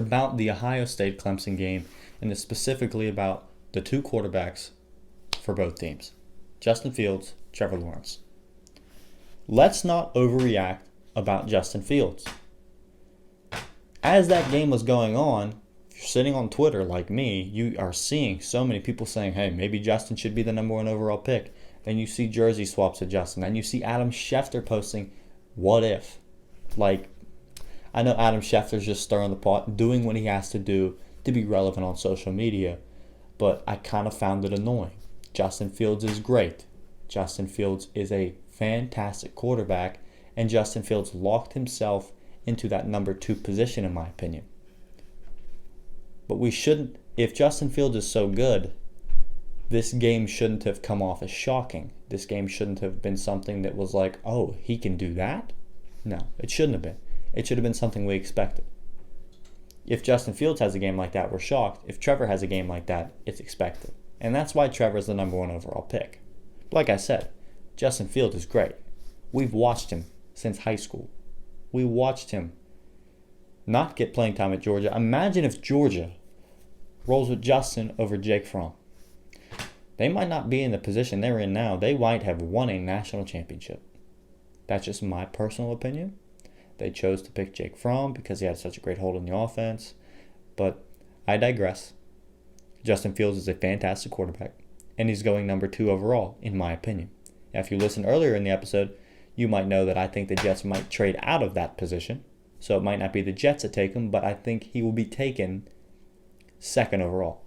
about the Ohio State-Clemson game, and it's specifically about the two quarterbacks for both teams, Justin Fields, Trevor Lawrence. Let's not overreact about Justin Fields. As that game was going on, if you're sitting on Twitter like me, you are seeing so many people saying, hey, maybe Justin should be the number one overall pick. Then you see jersey swaps of Justin. Then you see Adam Schefter posting, what if? Like, I know Adam Schefter's just stirring the pot, doing what he has to do to be relevant on social media, but I kind of found it annoying. Justin Fields is great. Justin Fields is a fantastic quarterback, and Justin Fields locked himself into that number 2 position, in my opinion. But we shouldn't, if Justin Fields is so good, this game shouldn't have come off as shocking. This game shouldn't have been something that was like, oh, he can do that? No, it shouldn't have been. It should have been something we expected. If Justin Fields has a game like that, we're shocked. If Trevor has a game like that, it's expected. And that's why Trevor is the number 1 overall pick. Like I said, Justin Fields is great. We've watched him since high school. We watched him not get playing time at Georgia. Imagine if Georgia rolls with Justin over Jake Fromm. They might not be in the position they're in now. They might have won a national championship. That's just my personal opinion. They chose to pick Jake Fromm because he had such a great hold on the offense. But I digress. Justin Fields is a fantastic quarterback, and he's going number 2 overall, in my opinion. Now, if you listened earlier in the episode, you might know that I think the Jets might trade out of that position. So it might not be the Jets that take him, but I think he will be taken 2nd overall.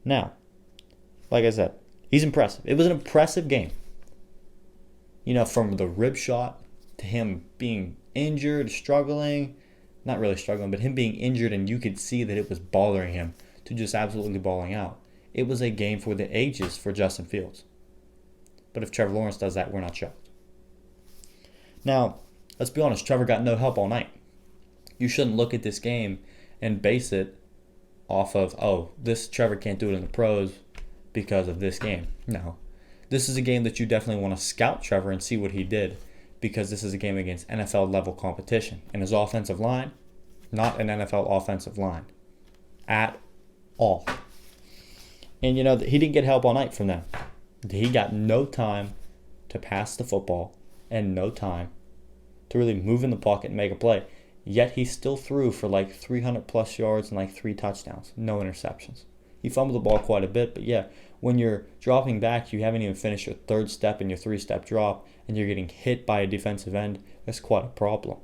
Now, like I said, he's impressive. It was an impressive game. You know, from the rib shot to him being injured, struggling, not really struggling, but him being injured and you could see that it was bothering him, to just absolutely balling out. It was a game for the ages for Justin Fields. But if Trevor Lawrence does that, we're not shocked. Now, let's be honest, Trevor got no help all night. You shouldn't look at this game and base it off of, oh, this Trevor can't do it in the pros because of this game. No. This is a game that you definitely want to scout Trevor and see what he did, because this is a game against NFL level competition. And his offensive line, not an NFL offensive line at all. And you know, he didn't get help all night from them. He got no time to pass the football and no time to really move in the pocket and make a play. Yet he still threw for like 300 plus yards and like 3 touchdowns. No interceptions. He fumbled the ball quite a bit, but yeah, when you're dropping back, you haven't even finished your 3rd step in your 3-step drop, and you're getting hit by a defensive end, that's quite a problem.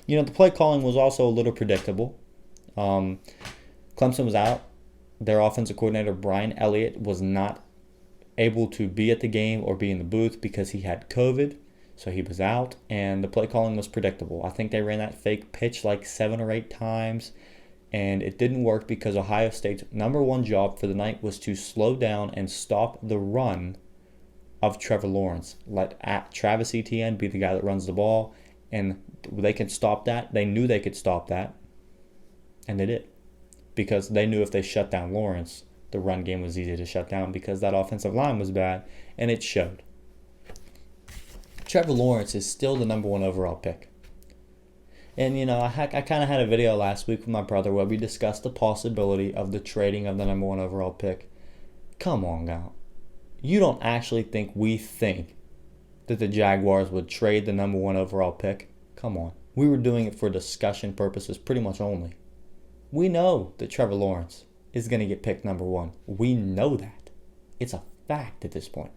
You know, the play calling was also a little predictable. Clemson was out. Their offensive coordinator, Brian Elliott, was not able to be at the game or be in the booth because he had COVID, so he was out, and the play calling was predictable. I think they ran that fake pitch like 7 or 8 times, and it didn't work because Ohio State's number 1 job for the night was to slow down and stop the run of Trevor Lawrence. Let Travis Etienne be the guy that runs the ball, and they can stop that. They knew they could stop that, and they did, because they knew if they shut down Lawrence, the run game was easy to shut down because that offensive line was bad, and it showed. Trevor Lawrence is still the number 1 overall pick. And, you know, I kind of had a video last week with my brother where we discussed the possibility of the trading of the number 1 overall pick. Come on now. You don't actually think we think that the Jaguars would trade the number 1 overall pick? Come on. We were doing it for discussion purposes pretty much only. We know that Trevor Lawrence is going to get picked number 1. We know that. It's a fact at this point.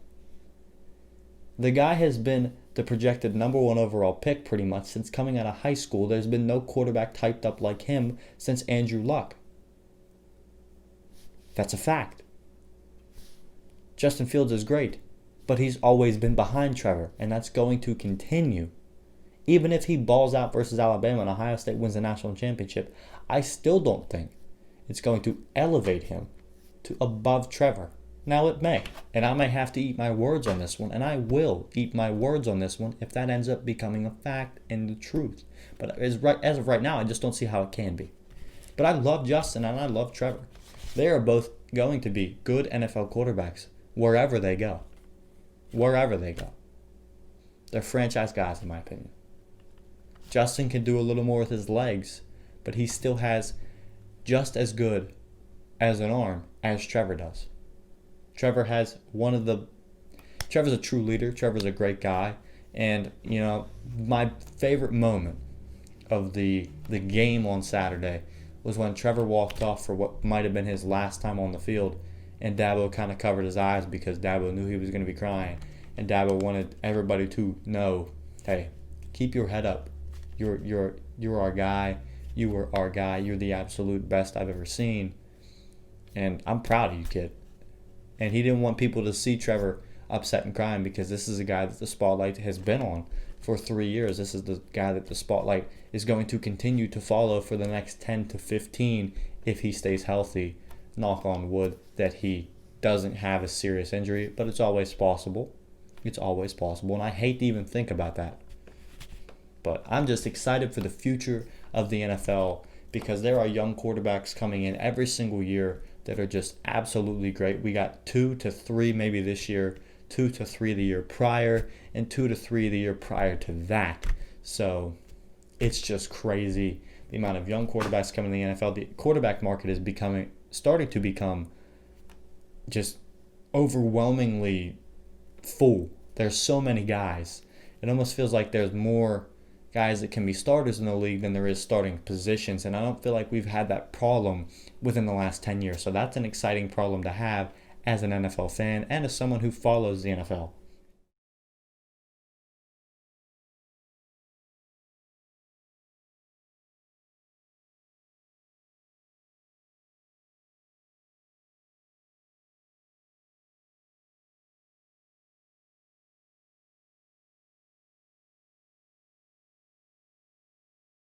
The guy has been the projected number 1 overall pick pretty much since coming out of high school. There's been no quarterback typed up like him since Andrew Luck. That's a fact. Justin Fields is great, but he's always been behind Trevor, and that's going to continue. Even if he balls out versus Alabama and Ohio State wins the national championship, I still don't think it's going to elevate him to above Trevor. Now it may, and I may have to eat my words on this one, and I will eat my words on this one if that ends up becoming a fact and the truth. But as of right now, I just don't see how it can be. But I love Justin and I love Trevor. They are both going to be good NFL quarterbacks wherever they go. Wherever they go. They're franchise guys, in my opinion. Justin can do a little more with his legs, but he still has just as good as an arm as Trevor does. Trevor's a true leader. Trevor's a great guy. And, my favorite moment of the game on Saturday was when Trevor walked off for what might have been his last time on the field, and Dabo kind of covered his eyes because Dabo knew he was going to be crying, and Dabo wanted everybody to know, hey, keep your head up. You're our guy. You were our guy. You're the absolute best I've ever seen, and I'm proud of you, kid. And he didn't want people to see Trevor upset and crying because this is a guy that the spotlight has been on for 3 years. This is the guy that the spotlight is going to continue to follow for the next 10 to 15 if he stays healthy. Knock on wood that he doesn't have a serious injury, but it's always possible. It's always possible, and I hate to even think about that. But I'm just excited for the future of the NFL because there are young quarterbacks coming in every single year that are just absolutely great. We got 2 to 3 maybe this year, 2 to 3 the year prior, and 2 to 3 the year prior to that. So it's just crazy the amount of young quarterbacks coming in the NFL. The quarterback market is starting to become just overwhelmingly full. There's so many guys. It almost feels like there's more guys that can be starters in the league than there is starting positions, and I don't feel like we've had that problem within the last 10 years. So that's an exciting problem to have as an NFL fan and as someone who follows the NFL.